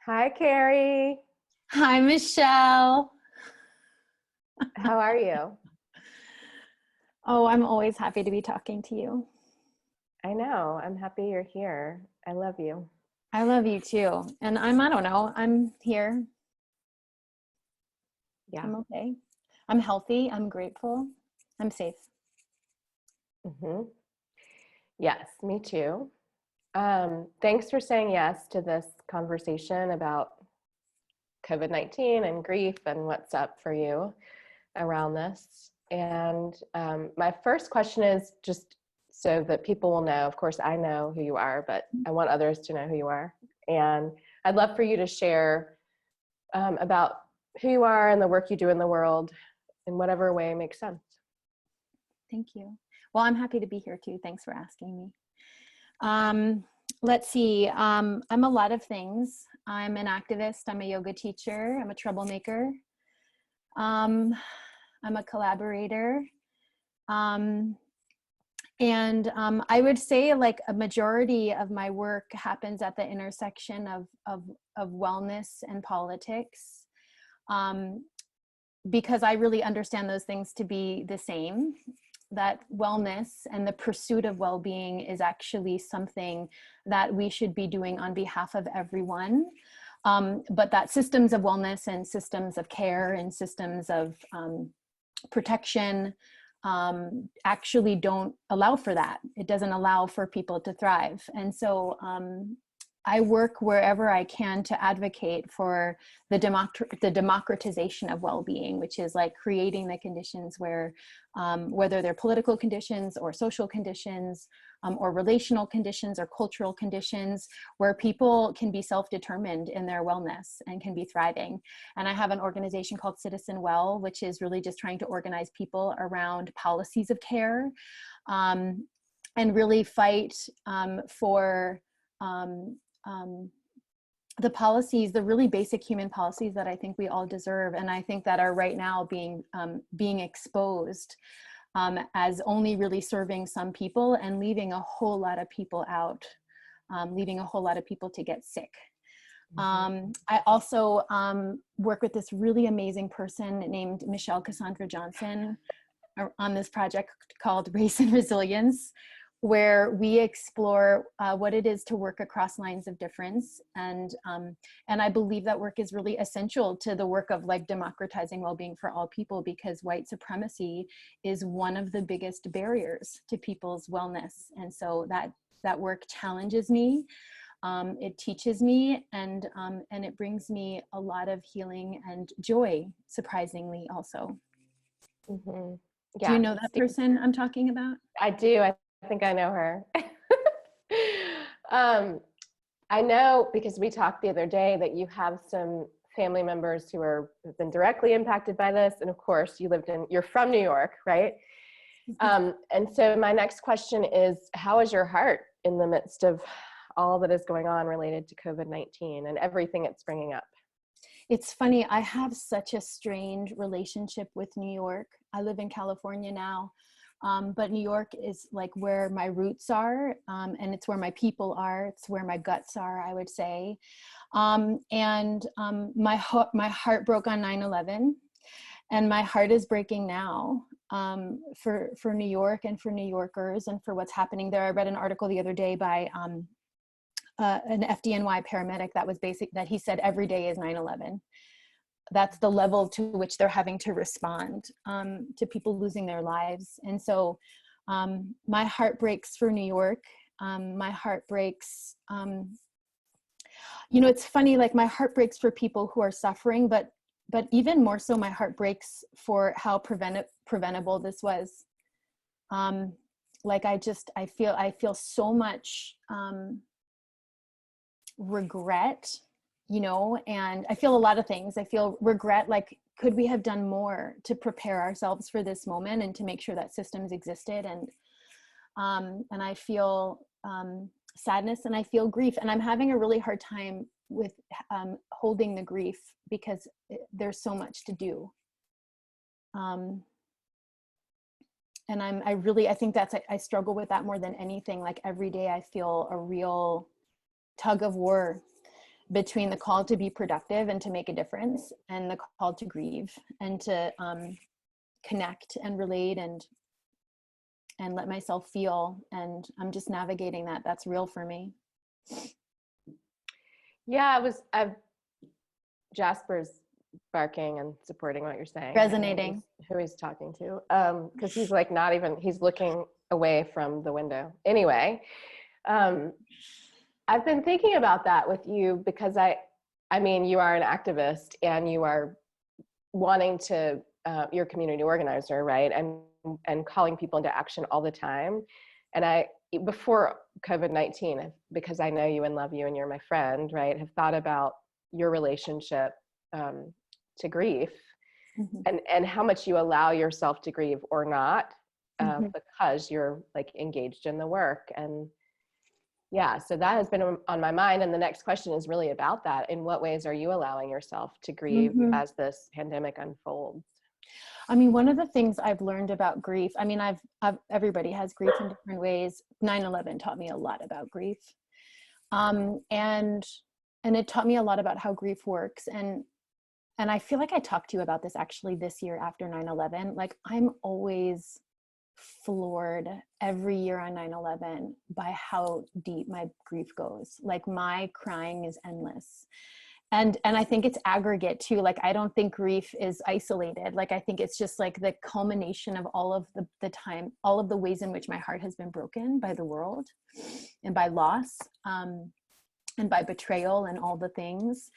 Hi, Kerri. Hi, Michelle. How are you? Oh, I'm always happy to be talking to you. I know. I'm happy you're here. I love you. I love you too. And I don't know, I'm here. Yeah. I'm okay. I'm healthy. I'm grateful. I'm safe. hmm Yes, me too. Thanks for saying yes to this conversation about COVID-19 and grief and what's up for you around this. And my first question is just so that people will know, of course, I know who you are, but I want others to know who you are. And I'd love for you to share about who you are and the work you do in the world in whatever way makes sense. Thank you. Well, I'm happy to be here too. Thanks for asking me. Let's see. I'm a lot of things. I'm an activist. I'm a yoga teacher. I'm a troublemaker. I'm a collaborator. I would say like a majority of my work happens at the intersection of wellness and politics, because I really understand those things to be the same, that wellness and the pursuit of well-being is actually something that we should be doing on behalf of everyone. But that systems of wellness and systems of care and systems of protection actually don't allow for that. It doesn't allow for people to thrive. And so I work wherever I can to advocate for the democratization of well-being, which is like creating the conditions where, whether they're political conditions or social conditions, or relational conditions or cultural conditions, where people can be self-determined in their wellness and can be thriving. And I have an organization called Citizen Well, which is really just trying to organize people around policies of care, and really fight for the policies, the really basic human policies that I think we all deserve, and I think that are right now being exposed as only really serving some people and leaving a whole lot of people out, leaving a whole lot of people to get sick. I also work with this really amazing person named Michelle Cassandra Johnson on this project called Race and Resilience, where we explore what it is to work across lines of difference. And I believe that work is really essential to the work of like democratizing well-being for all people, because white supremacy is one of the biggest barriers to people's wellness. And so that work challenges me. It teaches me, and it brings me a lot of healing and joy, surprisingly also. Mm-hmm. Do you Yeah, know that person I'm talking about? I do. I think I know her. I know because we talked the other day that you have some family members who have been directly impacted by this. And of course, you're from New York, right? And so my next question is, how is your heart in the midst of all that is going on related to COVID-19 and everything it's bringing up? It's funny, I have such a strange relationship with New York. I live in California now, but New York is like where my roots are, and it's where my people are. It's where my guts are, I would say. My heart broke on 9/11, and my heart is breaking now, for New York and for New Yorkers and for what's happening there. I read an article the other day by an FDNY paramedic that he said every day is 9/11. That's the level to which they're having to respond to people losing their lives. And so my heart breaks for New York. My heart breaks, it's funny, like my heart breaks for people who are suffering, but even more so, my heart breaks for how preventable this was. Like I feel so much regret, and I feel a lot of things. I feel regret, like, could we have done more to prepare ourselves for this moment and to make sure that systems existed? And I feel sadness, and I feel grief, and I'm having a really hard time with holding the grief because there's so much to do. And I think I struggle with that more than anything. Like every day I feel a real tug of war between the call to be productive and to make a difference, and the call to grieve and to connect and relate and let myself feel. And I'm just navigating that. That's real for me. Yeah, Jasper's barking and supporting what you're saying. Resonating. Who he's talking to, because he's like he's looking away from the window. Anyway, I've been thinking about that with you because I mean, you are an activist and you are wanting to, you're a community organizer, right? And calling people into action all the time. And before COVID-19, because I know you and love you and you're my friend, right, have thought about your relationship to grief, and how much you allow yourself to grieve or not, because you're like engaged in the work. And yeah, so that has been on my mind. And the next question is really about that. In what ways are you allowing yourself to grieve as this pandemic unfolds? I mean, one of the things I've learned about grief, I mean, everybody has grief in different ways. 9/11 taught me a lot about grief. And it taught me a lot about how grief works. And I feel like I talked to you about this actually this year after 9/11. Like, I'm always floored every year on 9/11 by how deep my grief goes. Like, my crying is endless. And I think it's aggregate too. Like, I don't think grief is isolated. Like, I think it's just like the culmination of all of the time, all of the ways in which my heart has been broken by the world and by loss, and by betrayal and all the things.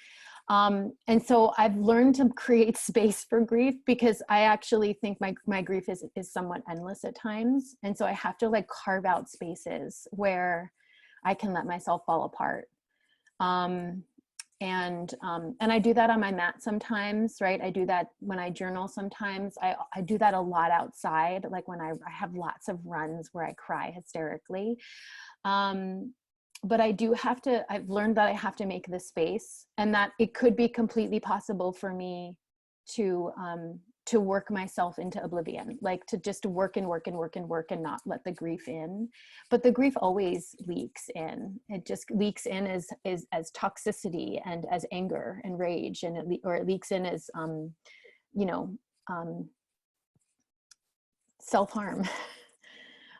And so I've learned to create space for grief, because I actually think my grief is somewhat endless at times. And so I have to like carve out spaces where I can let myself fall apart. And I do that on my mat sometimes, right? I do that when I journal sometimes. I do that a lot outside, like when I have lots of runs where I cry hysterically. But I've learned that I have to make the space, and that it could be completely possible for me to work myself into oblivion, like to just work and work and work and work and not let the grief in. But the grief always leaks in. It just leaks in as toxicity and as anger and rage, and it leaks in as self-harm,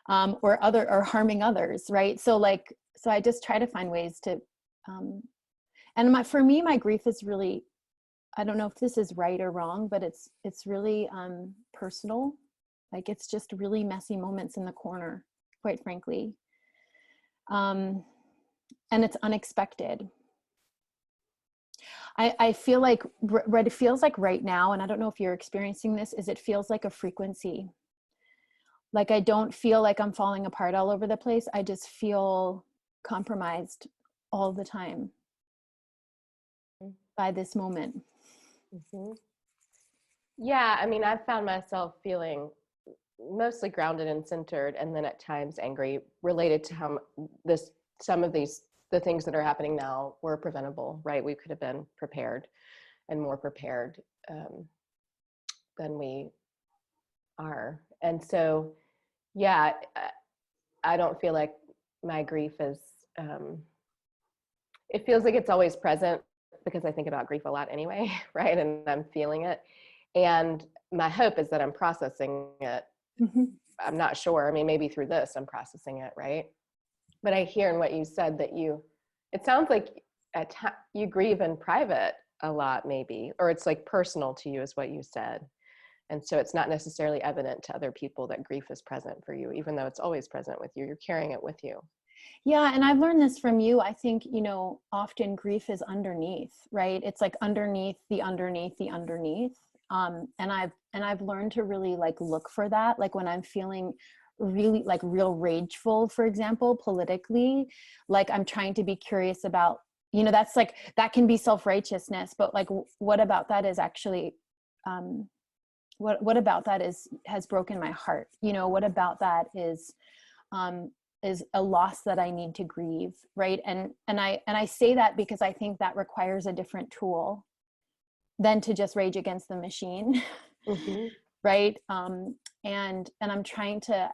or harming others, right? So I just try to find ways to, and for me, my grief is really, I don't know if this is right or wrong, but it's really personal. Like, it's just really messy moments in the corner, quite frankly. And it's unexpected. I feel like what it feels like right now, and I don't know if you're experiencing this, is it feels like a frequency. Like, I don't feel like I'm falling apart all over the place. I just feel compromised all the time by this moment. Yeah, I mean, I've found myself feeling mostly grounded and centered, and then at times angry, related to how some of the things that are happening now were preventable, right? We could have been prepared and more prepared than we are. And so, yeah, I don't feel like my grief is, it feels like it's always present, because I think about grief a lot anyway, right? And I'm feeling it. And my hope is that I'm processing it. I'm not sure. I mean, maybe through this, I'm processing it, right? But I hear in what you said that it sounds like you grieve in private a lot, maybe, or it's like personal to you, is what you said. And so it's not necessarily evident to other people that grief is present for you, even though it's always present with you. You're carrying it with you. Yeah. And I've learned this from you. I think, often grief is underneath, right? It's like underneath the underneath the underneath. And I've learned to really like look for that. Like, when I'm feeling really like real rageful, for example, politically, like, I'm trying to be curious about, that's like, that can be self-righteousness, but like, what about that is actually, what about that has broken my heart? What about that is a loss that I need to grieve, right? And I say that because I think that requires a different tool than to just rage against the machine, right? And I'm trying to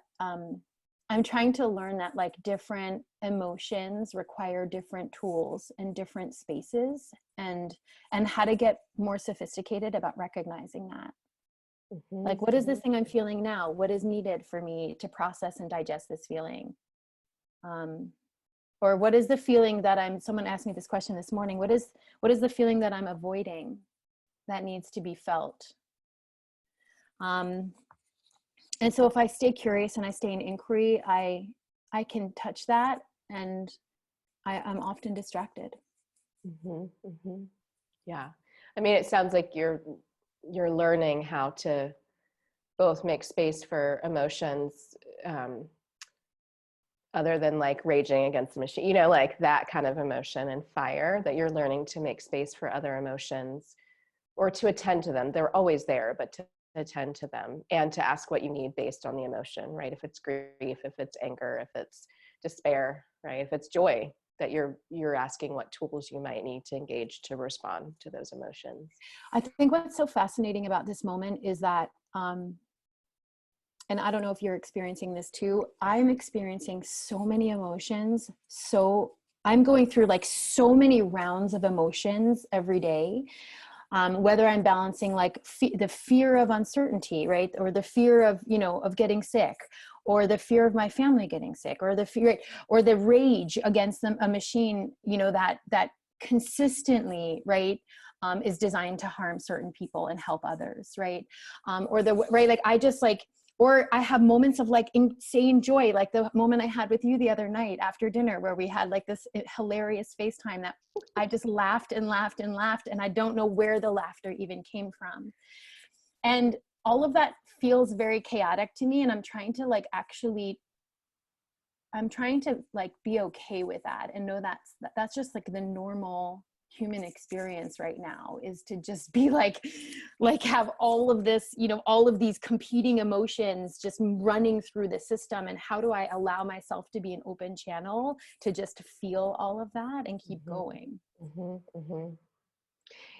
learn that like different emotions require different tools and different spaces, and how to get more sophisticated about recognizing that. Like, what is this thing I'm feeling now? What is needed for me to process and digest this feeling? Or what is the feeling that someone asked me this question this morning, what is the feeling that I'm avoiding that needs to be felt? And so if I stay curious and I stay in inquiry, I can touch that, and I'm often distracted. Yeah. I mean, it sounds like you're learning how to both make space for emotions, other than like raging against the machine, you know, like that kind of emotion and fire, that you're learning to make space for other emotions or to attend to them. They're always there, but to attend to them and to ask what you need based on the emotion, right? If it's grief, if it's anger, if it's despair, right? If it's joy, that you're asking what tools you might need to engage to respond to those emotions. I think what's so fascinating about this moment is that, and I don't know if you're experiencing this too, I'm experiencing so many emotions. So I'm going through like so many rounds of emotions every day. Whether I'm balancing like the fear of uncertainty, right? Or the fear of, of getting sick, or the fear of my family getting sick, or the fear, or the rage against a machine, that consistently, right, is designed to harm certain people and help others, right? Like I just like, or I have moments of like insane joy, like the moment I had with you the other night after dinner, where we had like this hilarious FaceTime that I just laughed and laughed and laughed, and I don't know where the laughter even came from. And all of that feels very chaotic to me, and I'm trying to be okay with that and know that's just like the normal human experience right now, is to just be like have all of this, all of these competing emotions just running through the system. And how do I allow myself to be an open channel to just feel all of that and keep going?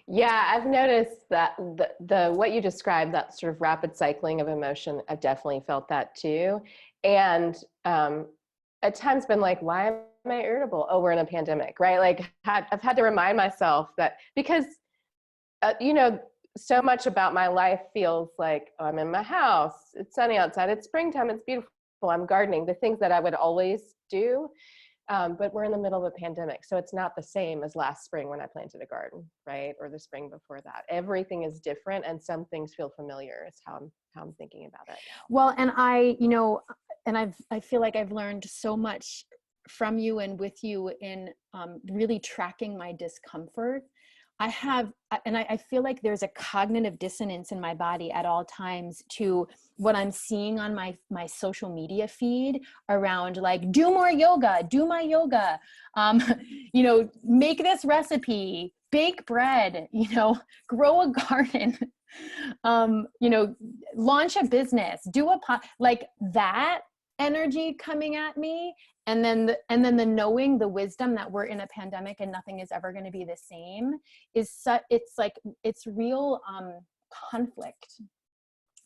Yeah, I've noticed that the what you described, that sort of rapid cycling of emotion, I've definitely felt that too. And at times been like, why am I irritable? Oh, we're in a pandemic, right? Like I've had to remind myself that, because, so much about my life feels like, oh, I'm in my house, it's sunny outside, it's springtime, it's beautiful, I'm gardening, the things that I would always do. But we're in the middle of a pandemic, so it's not the same as last spring when I planted a garden, right? Or the spring before that. Everything is different, and some things feel familiar. Is how I'm thinking about it. Well, and I feel like I've learned so much from you and with you in really tracking my discomfort. I feel like there's a cognitive dissonance in my body at all times to what I'm seeing on my social media feed around like, do more yoga, do my yoga, make this recipe, bake bread, grow a garden, launch a business, like that energy coming at me. And then the knowing, the wisdom that we're in a pandemic and nothing is ever going to be the same it's real conflict.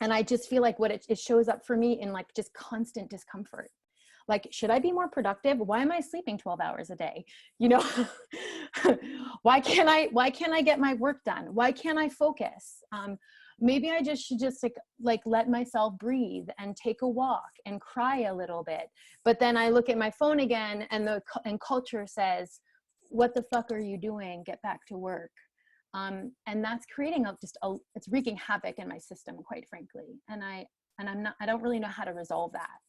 And I just feel like what it shows up for me in like just constant discomfort. Like, should I be more productive? Why am I sleeping 12 hours a day? Why can't I get my work done? Why can't I focus? Maybe I should like let myself breathe and take a walk and cry a little bit. But then I look at my phone again, and culture says, what the fuck are you doing? Get back to work. And that's creating it's wreaking havoc in my system, quite frankly. And I don't really know how to resolve that,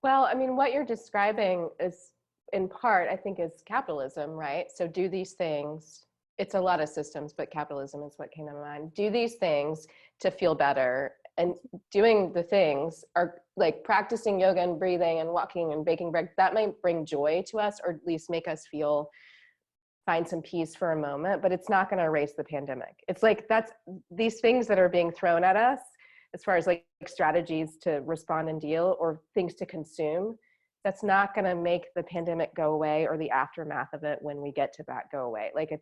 Well, I mean, what you're describing is, in part, I think, is capitalism, right? So do these things. It's a lot of systems, but capitalism is what came to mind. Do these things to feel better, and doing the things are like practicing yoga and breathing and walking and baking bread. That might bring joy to us, or at least make us find some peace for a moment, but it's not going to erase the pandemic. It's like that's these things that are being thrown at us as far as like strategies to respond and deal, or things to consume. That's not going to make the pandemic go away, or the aftermath of it when we get to that go away. Like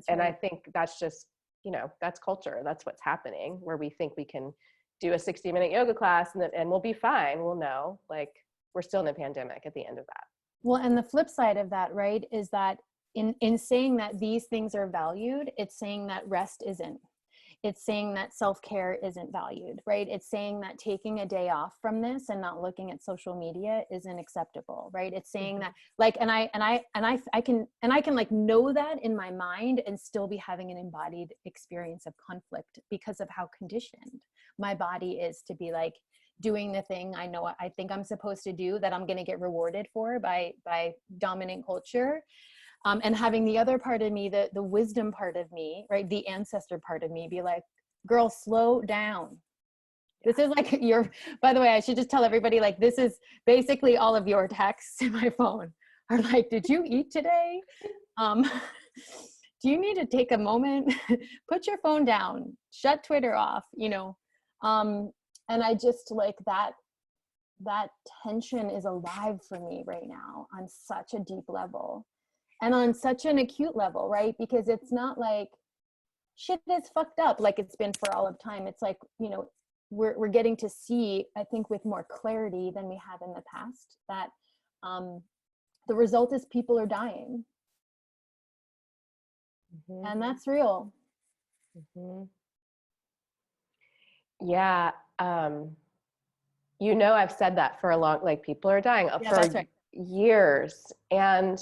and I think that's just, that's culture. That's what's happening, where we think we can do a 60-minute yoga class and we'll be fine. We'll know, like, we're still in a pandemic at the end of that. Well, and the flip side of that, right, is that in saying that these things are valued, it's saying that rest isn't. It's saying that self-care isn't valued, right? It's saying that taking a day off from this and not looking at social media isn't acceptable, right? It's saying that, like, and I can like know that in my mind and still be having an embodied experience of conflict because of how conditioned my body is to be like doing the thing I think I'm supposed to do that I'm going to get rewarded for by dominant culture. And having the other part of me, the wisdom part of me, right, the ancestor part of me, be like, girl, slow down. This is like by the way, I should just tell everybody, like, this is basically all of your texts in my phone are like, did you eat today? Do you need to take a moment? Put your phone down, shut Twitter off, you know? And I just like that tension is alive for me right now on such a deep level. And on such an acute level, right? Because it's not like shit is fucked up like it's been for all of time. It's like, you know, we're getting to see, I think, with more clarity than we have in the past, that the result is people are dying. Mm-hmm. And that's real. Mm-hmm. Yeah. You know, I've said that for a long, like, people are dying for years. And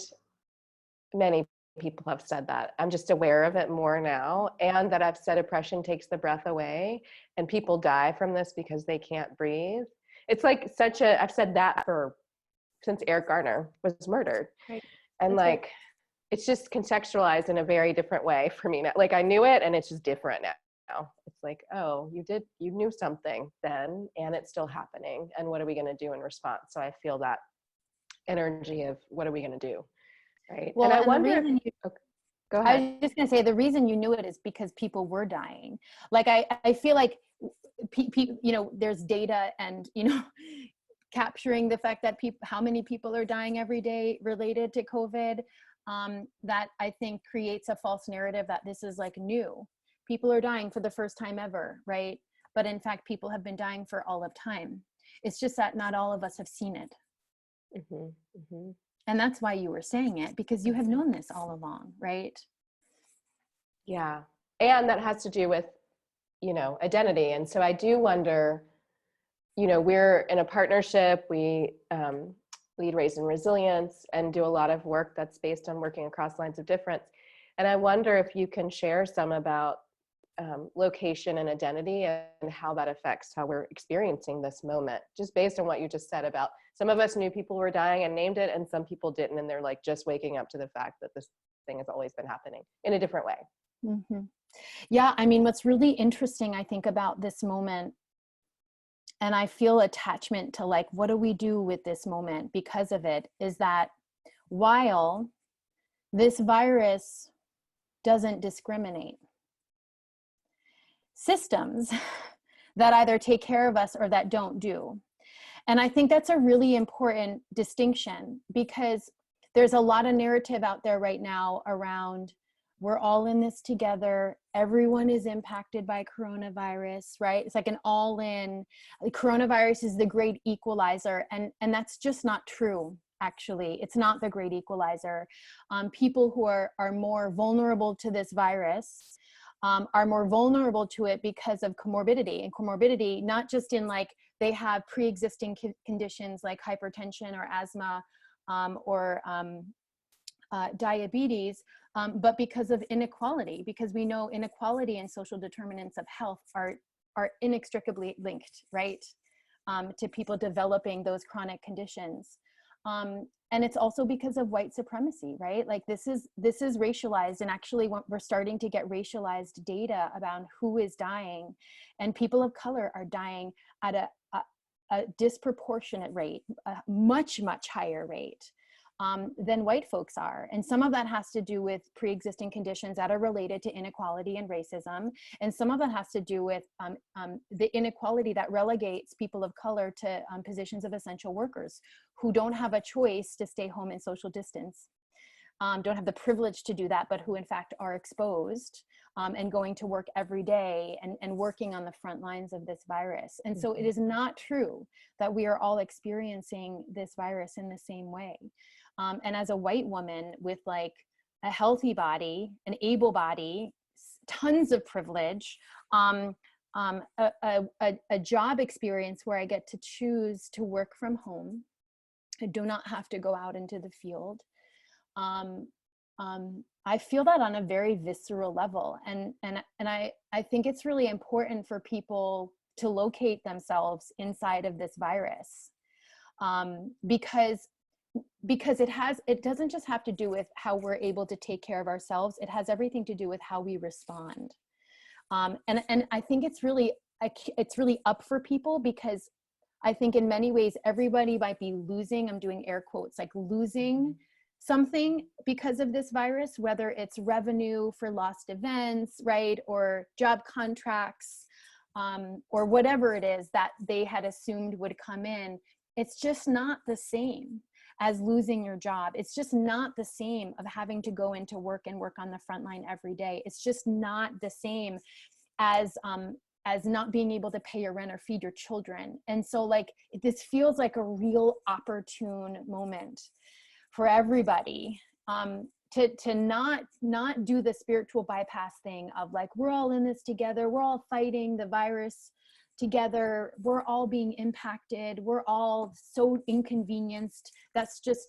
many people have said that. I'm just aware of it more now. And that I've said oppression takes the breath away and people die from this because they can't breathe. It's like I've said that since Eric Garner was murdered. Right. And that's like, right. It's just contextualized in a very different way for me now. Like, I knew it and it's just different now. It's like, oh, you knew something then and it's still happening. And what are we going to do in response? So I feel that energy of what are we going to do? Right. Well, and I wonder, go ahead. I was just going to say, the reason you knew it is because people were dying. Like, I feel like, you know, there's data and, you know, capturing the fact that how many people are dying every day related to COVID, that I think creates a false narrative that this is like new. People are dying for the first time ever, right? But in fact, people have been dying for all of time. It's just that not all of us have seen it. Mm-hmm. Mm-hmm. And that's why you were saying it, because you have known this all along, right? Yeah. And that has to do with, you know, identity. And so I do wonder, you know, we're in a partnership, we lead Raise and Resilience and do a lot of work that's based on working across lines of difference. And I wonder if you can share some about location and identity and how that affects how we're experiencing this moment, just based on what you just said about some of us knew people were dying and named it, and some people didn't, and they're like just waking up to the fact that this thing has always been happening in a different way. Mm-hmm. Yeah, I mean, what's really interesting, I think, about this moment, and I feel attachment to like, what do we do with this moment because of it, is that while this virus doesn't discriminate, systems that either take care of us or that don't do. And I think that's a really important distinction, because there's a lot of narrative out there right now around, we're all in this together, everyone is impacted by coronavirus, right? It's like an all-in, coronavirus is the great equalizer, and that's just not true. Actually, it's not the great equalizer. People who are more vulnerable to this virus are more vulnerable to it because of comorbidity, and comorbidity, not just in like they have pre-existing conditions like hypertension or asthma or diabetes, but because of inequality, because we know inequality and social determinants of health are inextricably linked, right, to people developing those chronic conditions. And it's also because of white supremacy, right? Like this is racialized, and actually we're starting to get racialized data about who is dying, and people of color are dying at a disproportionate rate, a much, much higher rate than white folks are. And some of that has to do with pre-existing conditions that are related to inequality and racism. And some of that has to do with the inequality that relegates people of color to positions of essential workers who don't have a choice to stay home and social distance, don't have the privilege to do that, but who in fact are exposed and going to work every day and working on the front lines of this virus. And so it is not true that we are all experiencing this virus in the same way. And as a white woman with like a healthy body, an able body, tons of privilege, a job experience where I get to choose to work from home. I do not have to go out into the field. I feel that on a very visceral level. And I think it's really important for people to locate themselves inside of this virus, because it doesn't just have to do with how we're able to take care of ourselves. It has everything to do with how we respond. And I think it's really up for people, because I think in many ways, everybody might be losing, I'm doing air quotes, like losing something because of this virus, whether it's revenue for lost events, right? Or job contracts, or whatever it is that they had assumed would come in. It's just not the same as losing your job. It's just not the same of having to go into work and work on the front line every day. It's just not the same as not being able to pay your rent or feed your children. And so like, this feels like a real opportune moment for everybody, to not do the spiritual bypass thing of like, we're all in this together. We're all fighting the virus together. We're all being impacted. We're all so inconvenienced. That's just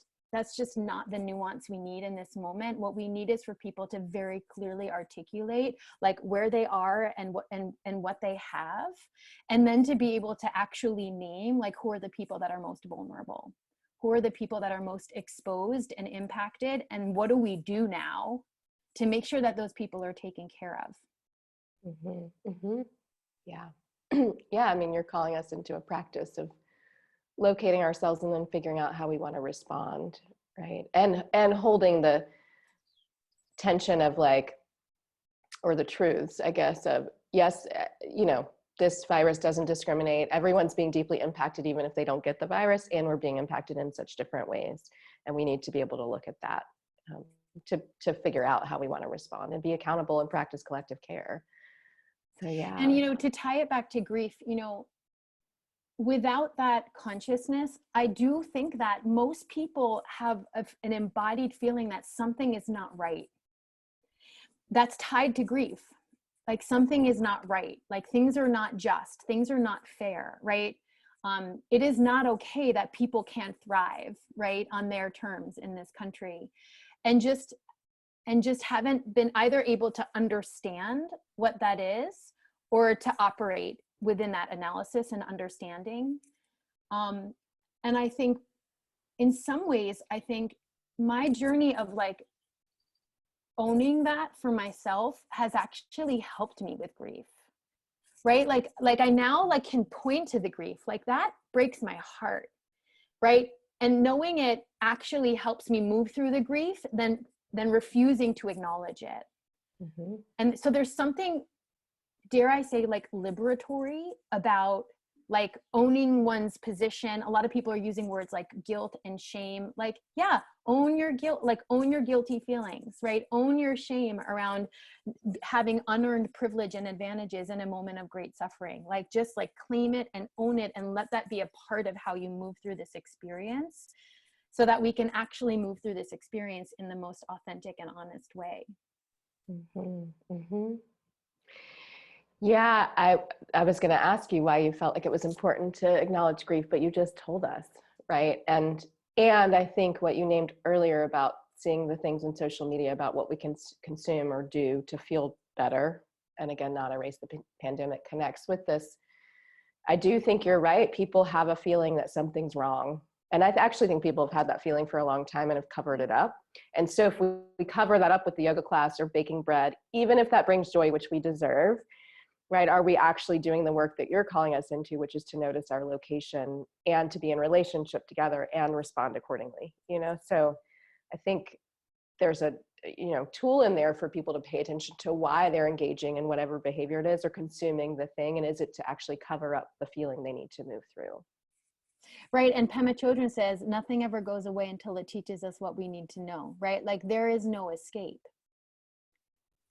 not the nuance we need in this moment. What we need is for people to very clearly articulate like where they are and what they have, and then to be able to actually name like who are the people that are most vulnerable, who are the people that are most exposed and impacted, and what do we do now to make sure that those people are taken care of. Yeah. Yeah, I mean, you're calling us into a practice of locating ourselves and then figuring out how we want to respond, right? And holding the tension of like, or the truths, I guess, of yes, this virus doesn't discriminate. Everyone's being deeply impacted, even if they don't get the virus, and we're being impacted in such different ways. And we need to be able to look at that to figure out how we want to respond and be accountable and practice collective care. So yeah. And to tie it back to grief, without that consciousness, I do think that most people have an embodied feeling that something is not right. That's tied to grief. Like something is not right. Like things are not just, things are not fair, right? It is not okay that people can't thrive, right, on their terms in this country. And just haven't been either able to understand what that is or to operate within that analysis and understanding. And I think in some ways, I think my journey of like owning that for myself has actually helped me with grief, right? Like I now like can point to the grief, like that breaks my heart, right? And knowing it actually helps me move through the grief than refusing to acknowledge it. And so there's something, dare I say, like liberatory about like owning one's position. A lot of people are using words like guilt and shame. Like, yeah, own your guilt, like own your guilty feelings, right? Own your shame around having unearned privilege and advantages in a moment of great suffering. Like just like claim it and own it and let that be a part of how you move through this experience, so that we can actually move through this experience in the most authentic and honest way. Yeah, I was going to ask you why you felt like it was important to acknowledge grief, but you just told us, right? And I think what you named earlier about seeing the things in social media about what we can consume or do to feel better, and again, not erase the pandemic, connects with this. I do think you're right. People have a feeling that something's wrong. And I actually think people have had that feeling for a long time and have covered it up. And so if we cover that up with the yoga class or baking bread, even if that brings joy, which we deserve, right? Are we actually doing the work that you're calling us into, which is to notice our location and to be in relationship together and respond accordingly, So I think there's a, tool in there for people to pay attention to why they're engaging in whatever behavior it is or consuming the thing. And is it to actually cover up the feeling they need to move through? Right. And Pema Chodron says, nothing ever goes away until it teaches us what we need to know, right? Like there is no escape.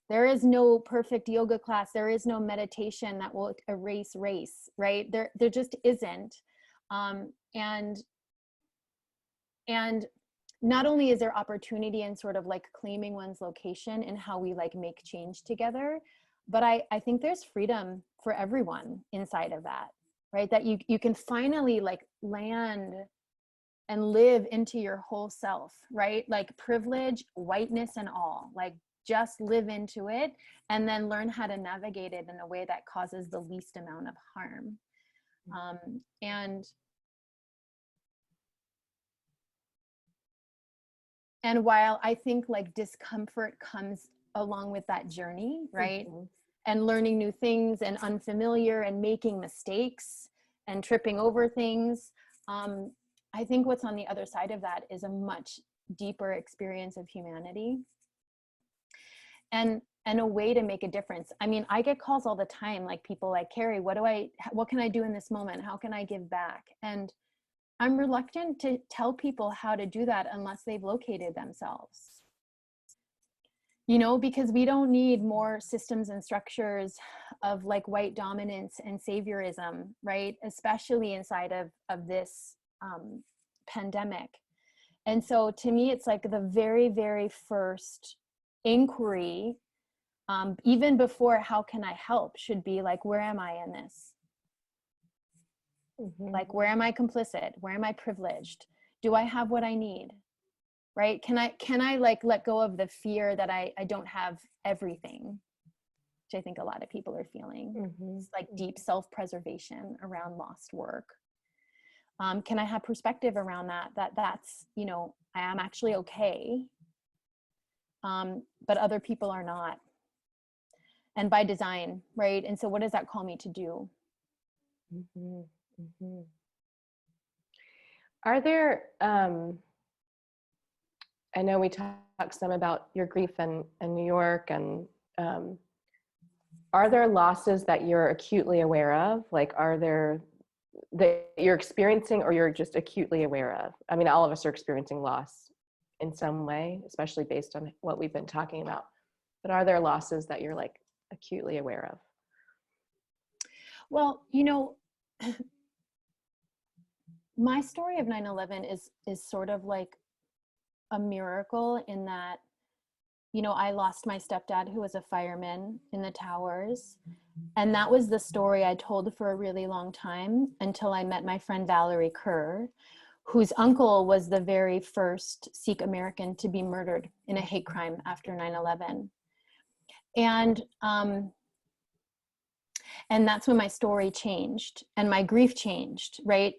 There is no perfect yoga class. There is no meditation that will erase race, right? There just isn't. And not only is there opportunity in sort of like claiming one's location and how we like make change together, but I think there's freedom for everyone inside of that, right? That you can finally like land and live into your whole self, right? Like privilege, whiteness and all, like just live into it and then learn how to navigate it in a way that causes the least amount of harm. And while I think like discomfort comes along with that journey, right? Mm-hmm. And learning new things and unfamiliar and making mistakes and tripping over things, I think what's on the other side of that is a much deeper experience of humanity and a way to make a difference. I mean, I get calls all the time, like people like, Kerri, what can I do in this moment? How can I give back? And I'm reluctant to tell people how to do that unless they've located themselves. You know, because we don't need more systems and structures of like white dominance and saviorism, right? Especially inside of this pandemic. And so to me, it's like the very, very first inquiry, even before how can I help, should be like, where am I in this? Mm-hmm. Like, where am I complicit? Where am I privileged? Do I have what I need? Right? Can I like let go of the fear that I don't have everything, which I think a lot of people are feeling. Mm-hmm. It's like deep self-preservation around lost work. Can I have perspective around that's, you know, I am actually okay, but other people are not. And by design, right? And so what does that call me to do? Mm-hmm. Mm-hmm. Are there, I know we talked some about your grief in New York, and are there losses that you're acutely aware of? Like, are there that you're experiencing or you're just acutely aware of? I mean, all of us are experiencing loss in some way, especially based on what we've been talking about. But are there losses that you're like acutely aware of? Well, you know, my story of 9/11 is sort of like a miracle in that, you know, I lost my stepdad who was a fireman in the towers. And that was the story I told for a really long time until I met my friend Valerie Kerr, whose uncle was the very first Sikh American to be murdered in a hate crime after 9/11. And that's when my story changed and my grief changed, right?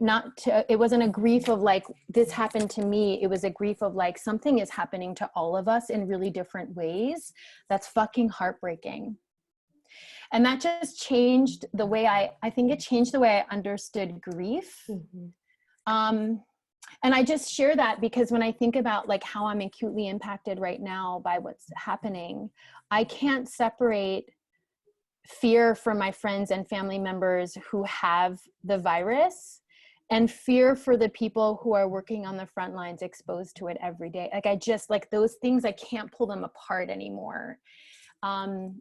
It wasn't a grief of like, this happened to me. It was a grief of like, something is happening to all of us in really different ways. That's fucking heartbreaking. And that just changed the way I think it changed the way I understood grief. Mm-hmm. And I just share that because when I think about like how I'm acutely impacted right now by what's happening, I can't separate fear for my friends and family members who have the virus and fear for the people who are working on the front lines exposed to it every day. Like I just, like those things, I can't pull them apart anymore. And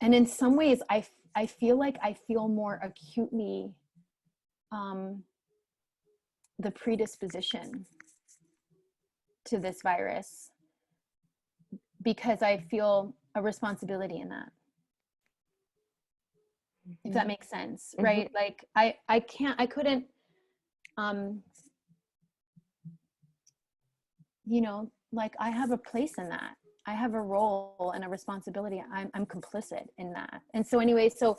in some ways I feel like I feel more acutely the predisposition to this virus because I feel a responsibility in that. If that makes sense, right? Mm-hmm. Like I couldn't, you know, like I have a place in that. I have a role and a responsibility. I'm complicit in that. And so anyway, so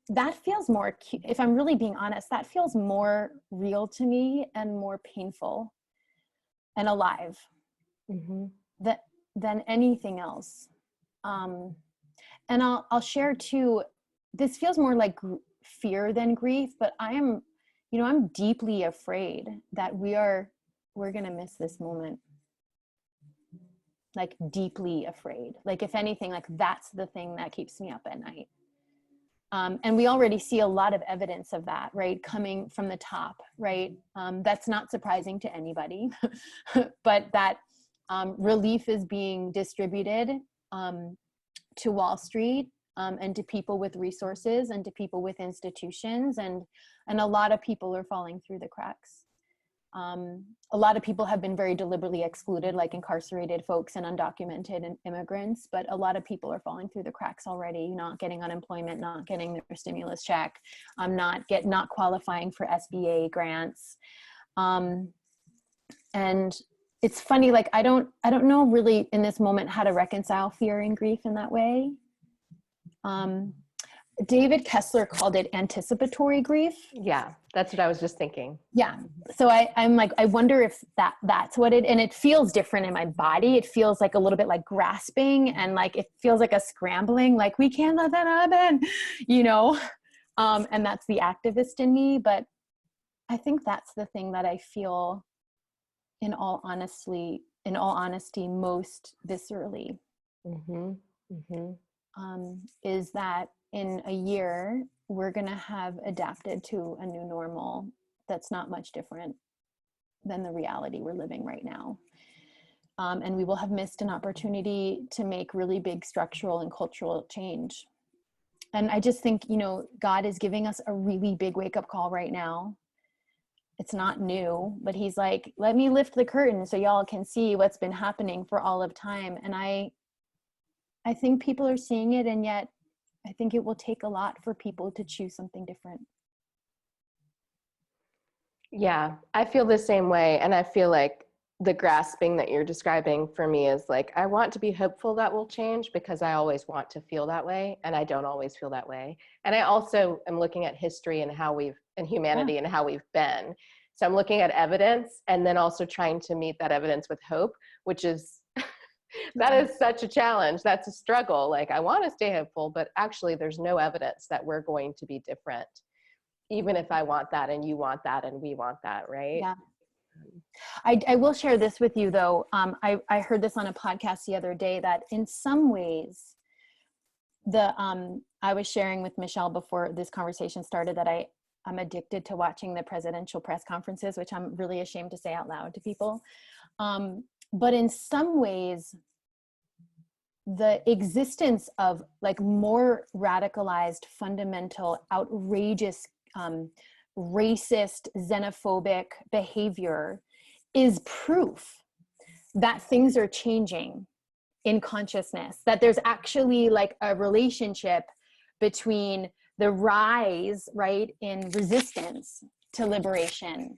that feels more, if I'm really being honest, that feels more real to me and more painful and alive mm-hmm. than anything else. And I'll share too, this feels more like fear than grief, but I'm deeply afraid that we're going to miss this moment. Like deeply afraid. Like if anything, like that's the thing that keeps me up at night. And we already see a lot of evidence of that, right? Coming from the top, right? That's not surprising to anybody, but that relief is being distributed to Wall Street, and to people with resources and to people with institutions, and a lot of people are falling through the cracks. A lot of people have been very deliberately excluded, like incarcerated folks and undocumented and immigrants, but a lot of people are falling through the cracks already, not getting unemployment, not getting their stimulus check, not qualifying for SBA grants. And it's funny, like I don't know really in this moment how to reconcile fear and grief in that way. David Kessler called it anticipatory grief. Yeah, that's what I was just thinking. Yeah. So I'm like, I wonder if that's what and it feels different in my body. It feels like a little bit like grasping, and like, it feels like a scrambling, like we can't let that happen, you know? And that's the activist in me. But I think that's the thing that I feel in all honesty, most viscerally, is that in a year, we're going to have adapted to a new normal that's not much different than the reality we're living right now. And we will have missed an opportunity to make really big structural and cultural change. And I just think, you know, God is giving us a really big wake-up call right now. It's not new, but he's like, let me lift the curtain so y'all can see what's been happening for all of time. And I think people are seeing it, and yet I think it will take a lot for people to choose something different. Yeah, I feel the same way. And I feel like the grasping that you're describing for me is like, I want to be hopeful that will change, because I always want to feel that way. And I don't always feel that way. And I also am looking at history and humanity and how we've been. So I'm looking at evidence, and then also trying to meet that evidence with hope, which is, that is such a challenge. That's a struggle. Like, I want to stay hopeful, but actually there's no evidence that we're going to be different, even if I want that and you want that and we want that, right? Yeah. I will share this with you though. I heard this on a podcast the other day, that in some ways, I was sharing with Michelle before this conversation started that I'm addicted to watching the presidential press conferences, which I'm really ashamed to say out loud to people. But in some ways, the existence of like more radicalized, fundamental, outrageous, racist, xenophobic behavior is proof that things are changing in consciousness, that there's actually like a relationship between the rise, right, in resistance to liberation,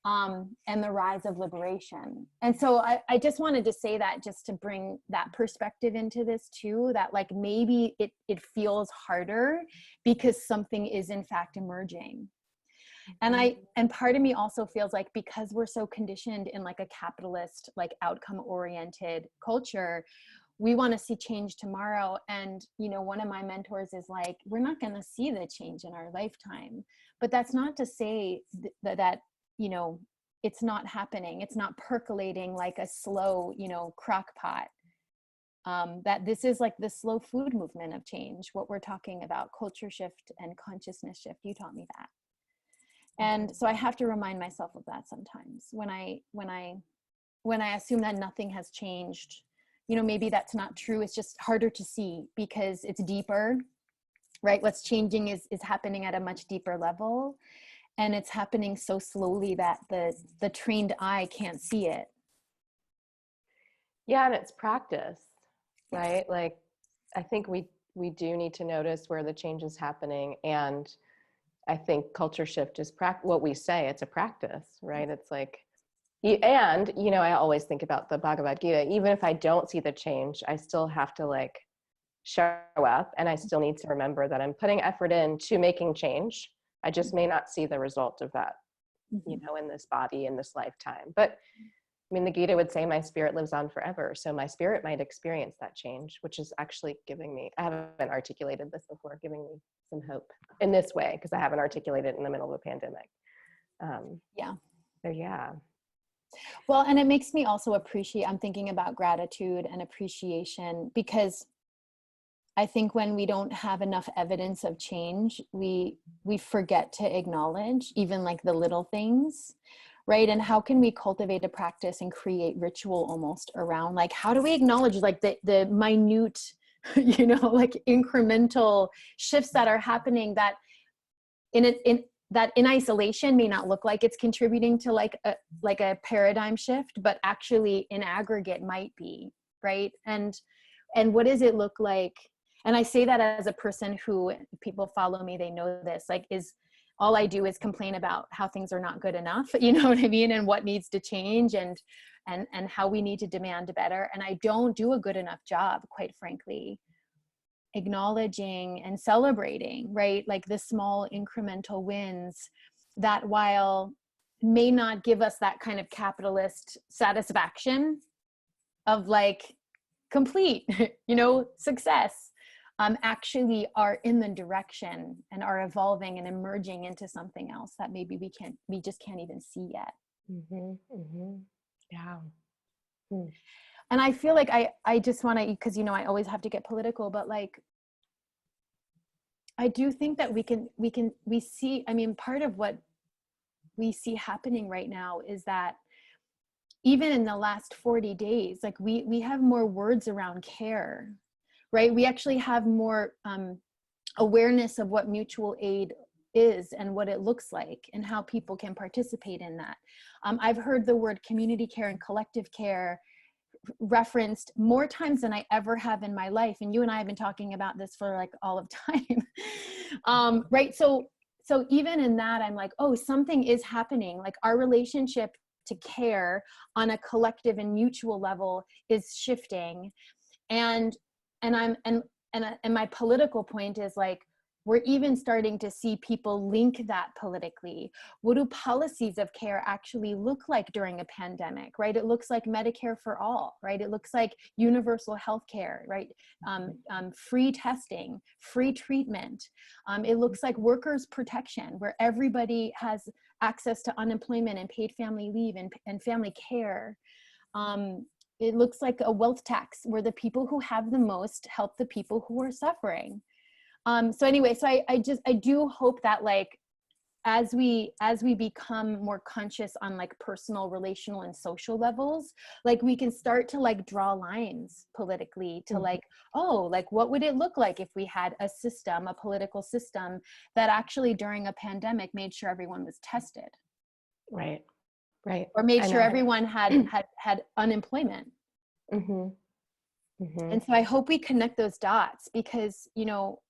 and the rise of liberation. And so I just wanted to say that, just to bring that perspective into this too, that like maybe it feels harder because something is in fact emerging. And part of me also feels like, because we're so conditioned in like a capitalist, like outcome oriented culture, we want to see change tomorrow. And, you know, one of my mentors is like, we're not going to see the change in our lifetime, but that's not to say that, you know, it's not happening. It's not percolating like a slow, you know, crock pot. That this is like the slow food movement of change, what we're talking about, culture shift and consciousness shift. You taught me that. And so I have to remind myself of that sometimes when I assume that nothing has changed. You know, maybe that's not true. It's just harder to see because it's deeper, right? What's changing is happening at a much deeper level, and it's happening so slowly that the trained eye can't see it. Yeah, and it's practice, right? Like, I think we do need to notice where the change is happening, and I think culture shift is what we say, it's a practice, right? It's like, and, you know, I always think about the Bhagavad Gita, even if I don't see the change, I still have to like show up, and I still need to remember that I'm putting effort into making change. I just may not see the result of that, you know, in this body, in this lifetime. But I mean, the Gita would say my spirit lives on forever. So my spirit might experience that change, which is actually giving me, I haven't articulated this before, giving me some hope in this way, because I haven't articulated it in the middle of a pandemic. Yeah. So yeah. Well, and it makes me also appreciate, I'm thinking about gratitude and appreciation, because I think when we don't have enough evidence of change, we forget to acknowledge even like the little things, right? And how can we cultivate a practice and create ritual almost around, like, how do we acknowledge like the minute you know, like incremental shifts that are happening that in isolation may not look like it's contributing to like a paradigm shift, but actually in aggregate might be, right? And what does it look like? And I say that as a person who, people follow me, they know this, like, is all I do is complain about how things are not good enough, you know what I mean? And what needs to change, and how we need to demand better. And I don't do a good enough job, quite frankly, acknowledging and celebrating, right? Like the small incremental wins that, while may not give us that kind of capitalist satisfaction of like complete, you know, success, actually are in the direction and are evolving and emerging into something else that maybe we just can't even see yet. Yeah. And I feel like I just want to, because, you know, I always have to get political, but like, I do think that we see, I mean, part of what we see happening right now is that even in the last 40 days, like we have more words around care, right? We actually have more awareness of what mutual aid is and what it looks like and how people can participate in that. I've heard the word community care and collective care referenced more times than I ever have in my life. And you and I have been talking about this for like all of time. Right. So even in that, I'm like, oh, something is happening. Like our relationship to care on a collective and mutual level is shifting. And my political point is like, we're even starting to see people link that politically. What do policies of care actually look like during a pandemic, right? It looks like Medicare for all, right? It looks like universal health care, right? Free testing, free treatment. It looks like workers' protection, where everybody has access to unemployment and paid family leave and family care. It looks like a wealth tax, where the people who have the most help the people who are suffering. So anyway, so I do hope that like, as we become more conscious on like personal, relational, and social levels, like we can start to like draw lines politically to like, oh, like what would it look like if we had a system, a political system that actually during a pandemic made sure everyone was tested. Right. Or made sure everyone had unemployment. And so I hope we connect those dots, because, you know,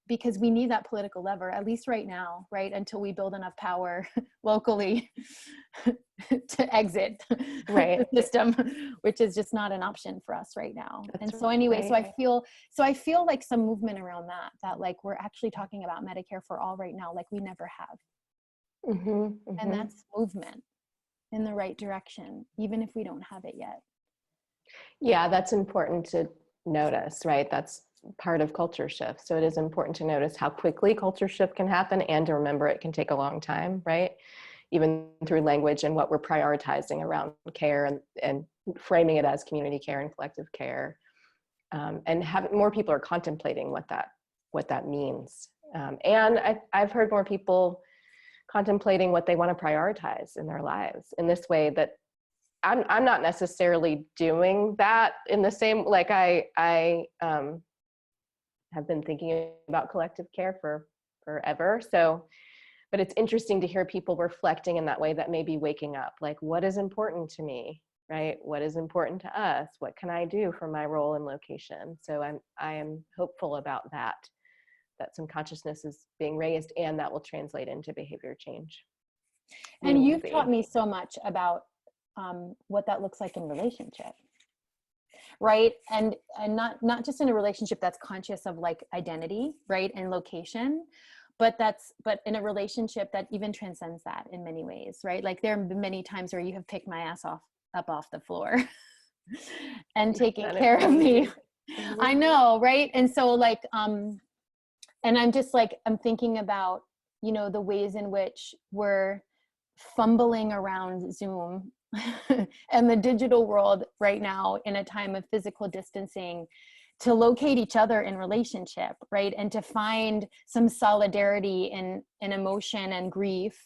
because we need that political lever, at least right now, right? Until we build enough power locally to exit the system, which is just not an option for us right now. That's and so anyway, right. so I feel like some movement around that like we're actually talking about Medicare for all right now, like we never have. And that's movement in the right direction, even if we don't have it yet. Yeah, that's important to notice, right? That's part of culture shift. So it is important to notice how quickly culture shift can happen, and to remember it can take a long time, right? Even through language and what we're prioritizing around care and framing it as community care and collective care. And having more people are contemplating what that means. And I've heard more people contemplating what they want to prioritize in their lives in this way that I'm not necessarily doing that in the same, like I have been thinking about collective care for forever. So, but it's interesting to hear people reflecting in that way, that may be waking up, like, what is important to me, right? What is important to us? What can I do for my role and location? So I am hopeful about that some consciousness is being raised, and that will translate into behavior change. And you've taught me so much about what that looks like in relationship, right? And not just in a relationship that's conscious of like identity, right, and location, but in a relationship that even transcends that in many ways, right? Like there have been many times where you have picked my ass up off the floor and taken care of me. I know, right? And so like, and I'm just like, I'm thinking about, you know, the ways in which we're fumbling around Zoom and the digital world right now in a time of physical distancing to locate each other in relationship, right? And to find some solidarity in emotion and grief.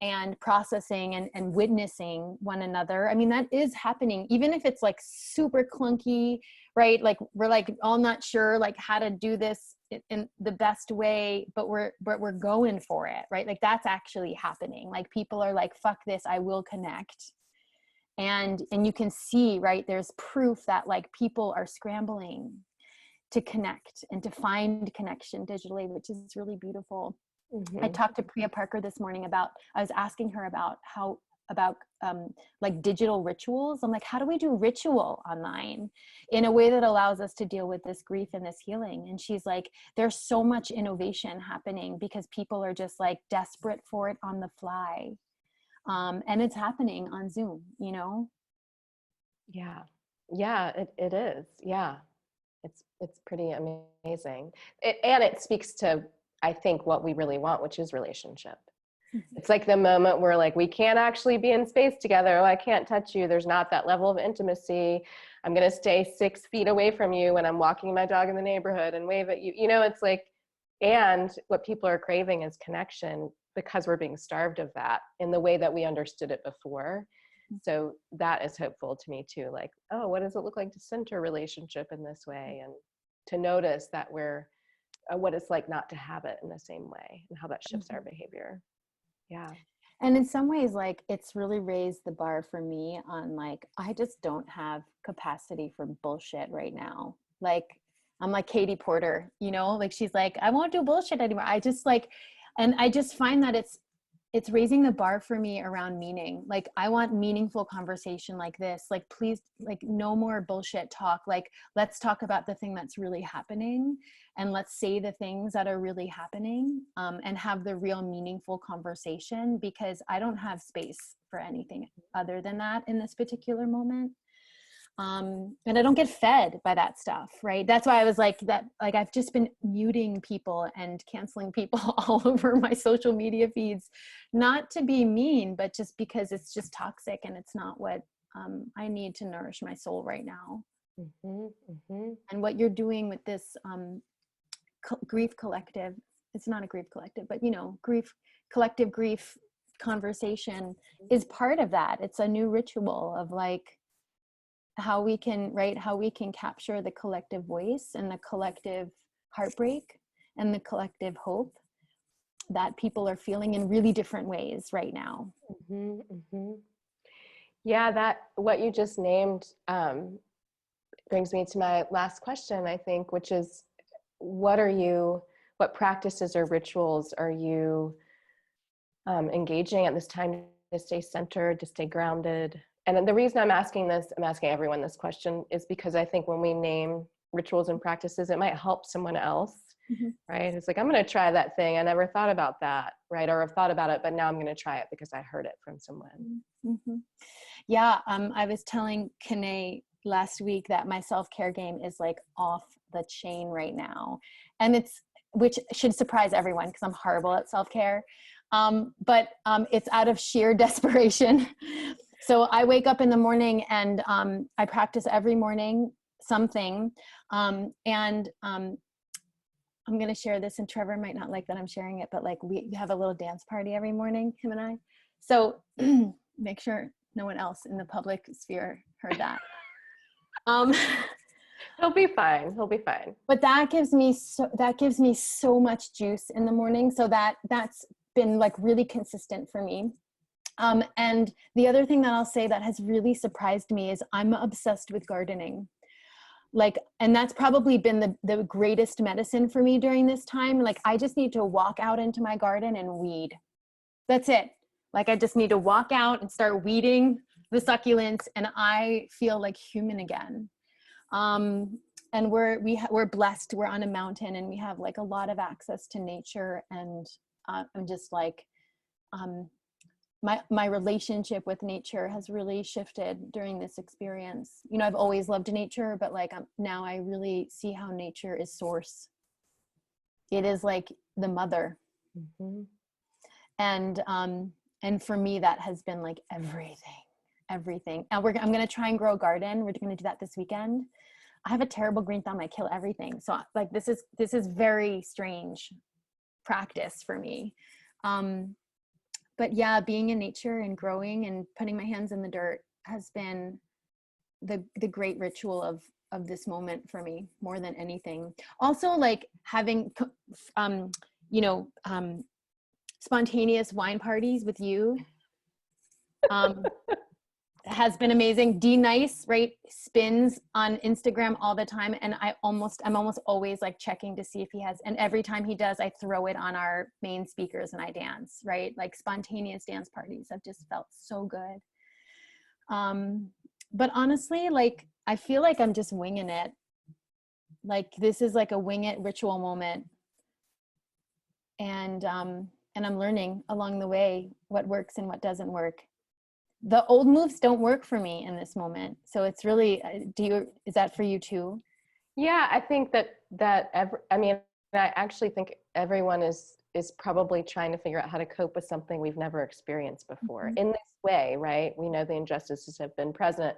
and processing and witnessing one another. I mean, that is happening, even if it's like super clunky, right? Like we're like all not sure like how to do this in the best way, but we're going for it, right? Like that's actually happening. Like people are like, fuck this, I will connect. And you can see, right, there's proof that like people are scrambling to connect and to find connection digitally, which is really beautiful. Mm-hmm. I talked to Priya Parker this morning I was asking her about like digital rituals. I'm like, how do we do ritual online in a way that allows us to deal with this grief and this healing? And she's like, there's so much innovation happening because people are just like desperate for it on the fly. And it's happening on Zoom, you know? Yeah, it is. Yeah, it's pretty amazing. And it speaks to, I think, what we really want, which is relationship. It's like the moment where like, we can't actually be in space together. Oh, I can't touch you. There's not that level of intimacy. I'm going to stay 6 feet away from you when I'm walking my dog in the neighborhood and wave at you. You know, it's like, and what people are craving is connection because we're being starved of that in the way that we understood it before. So that is hopeful to me too. Like, oh, what does it look like to center relationship in this way? And to notice that we're, what it's like not to have it in the same way and how that shifts our behavior. Yeah. And in some ways, like it's really raised the bar for me on like, I just don't have capacity for bullshit right now. Like, I'm like Katie Porter, you know, like she's like, I won't do bullshit anymore. I just like, and I just find that it's raising the bar for me around meaning. Like I want meaningful conversation like this. Like, please, like no more bullshit talk. Like, let's talk about the thing that's really happening and let's say the things that are really happening, and have the real meaningful conversation, because I don't have space for anything other than that in this particular moment. And I don't get fed by that stuff, right? That's why I was like that, like I've just been muting people and canceling people all over my social media feeds, not to be mean, but just because it's just toxic and it's not what I need to nourish my soul right now. And what you're doing with this grief collective, it's not a grief collective, but you know, collective grief conversation is part of that. It's a new ritual of like, how we can capture the collective voice and the collective heartbreak and the collective hope that people are feeling in really different ways right now. Yeah, that what you just named brings me to my last question, I think, which is, what practices or rituals are you engaging at this time to stay centered, to stay grounded? And the reason I'm asking everyone this question, is because I think when we name rituals and practices, it might help someone else, right? It's like, I'm going to try that thing. I never thought about that, right? Or I've thought about it, but now I'm going to try it because I heard it from someone. Yeah, I was telling Kane last week that my self-care game is like off the chain right now. And which should surprise everyone because I'm horrible at self-care. But it's out of sheer desperation. So I wake up in the morning and I practice every morning something. And I'm going to share this, and Trevor might not like that I'm sharing it, but like we have a little dance party every morning, him and I. So make sure no one else in the public sphere heard that. He'll be fine. But that gives me so much juice in the morning. So that's been like really consistent for me. And the other thing that I'll say that has really surprised me is I'm obsessed with gardening. Like, and that's probably been the greatest medicine for me during this time. Like, I just need to walk out into my garden and weed. That's it. Like, I just need to walk out and start weeding the succulents, and I feel like human again. And we're blessed. We're on a mountain and we have like a lot of access to nature. And I'm just like, my relationship with nature has really shifted during this experience. You know, I've always loved nature, but like now I really see how nature is source. It is like the mother. And for me, that has been like everything. And I'm going to try and grow a garden. We're going to do that this weekend. I have a terrible green thumb. I kill everything. So like, this is very strange practice for me. but yeah, being in nature and growing and putting my hands in the dirt has been the great ritual of this moment for me more than anything. Also, like having spontaneous wine parties with you has been amazing. D Nice, right, spins on Instagram all the time, and I'm almost always like checking to see if he has, and every time he does, I throw it on our main speakers and I dance, right? Like spontaneous dance parties have just felt so good. But honestly, like I feel like I'm just winging it. Like this is like a wing it ritual moment, and I'm learning along the way what works and what doesn't work. The old moves don't work for me in this moment. So it's really, is that for you too? Yeah, I think I actually think everyone is probably trying to figure out how to cope with something we've never experienced before in this way, right? We know the injustices have been present,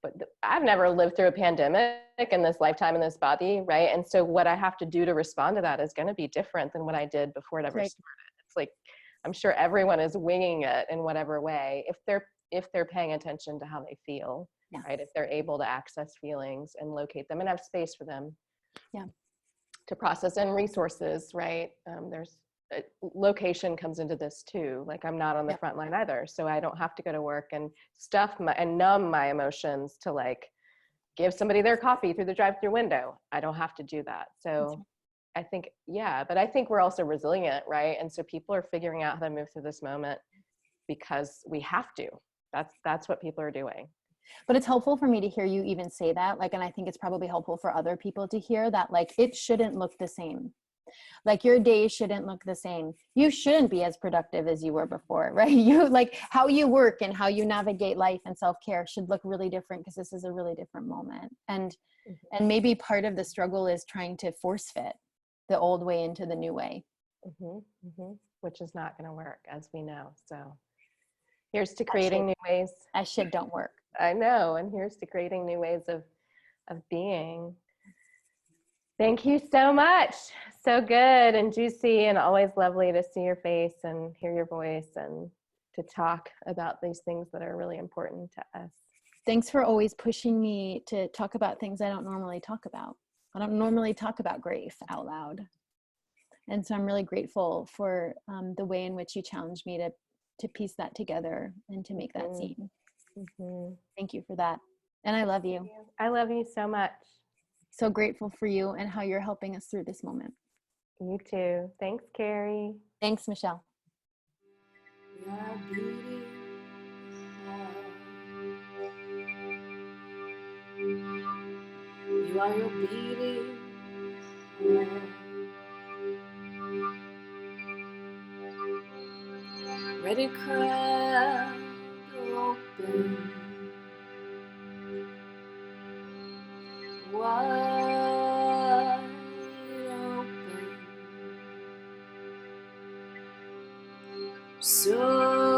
but I've never lived through a pandemic in this lifetime in this body, right? And so what I have to do to respond to that is going to be different than what I did before it ever started. It's like, I'm sure everyone is winging it in whatever way, if they're paying attention to how they feel, right? If they're able to access feelings and locate them and have space for them to process, and resources, right? There's location comes into this too. Like I'm not on the front line either, so I don't have to go to work and numb my emotions to like give somebody their coffee through the drive-through window. I don't have to do that. So I think, but I think we're also resilient, right? And so people are figuring out how to move through this moment because we have to. That's what people are doing. But it's helpful for me to hear you even say that. Like, and I think it's probably helpful for other people to hear that, like, it shouldn't look the same. Like your day shouldn't look the same. You shouldn't be as productive as you were before, right? You like how you work and how you navigate life and self-care should look really different because this is a really different moment. And maybe part of the struggle is trying to force fit the old way into the new way. Which is not going to work, as we know. So here's to creating new ways. That shit don't work. I know. And here's to creating new ways of being. Thank you so much. So good and juicy, and always lovely to see your face and hear your voice and to talk about these things that are really important to us. Thanks for always pushing me to talk about things I don't normally talk about. I don't normally talk about grief out loud. And so I'm really grateful for the way in which you challenged me to piece that together and to make that scene. Thank you for that. And I love you. I love you so much. So grateful for you and how you're helping us through this moment. You too. Thanks, Kerri. Thanks, Michelle. You are your beating heart. Ready, crack open, wide open, so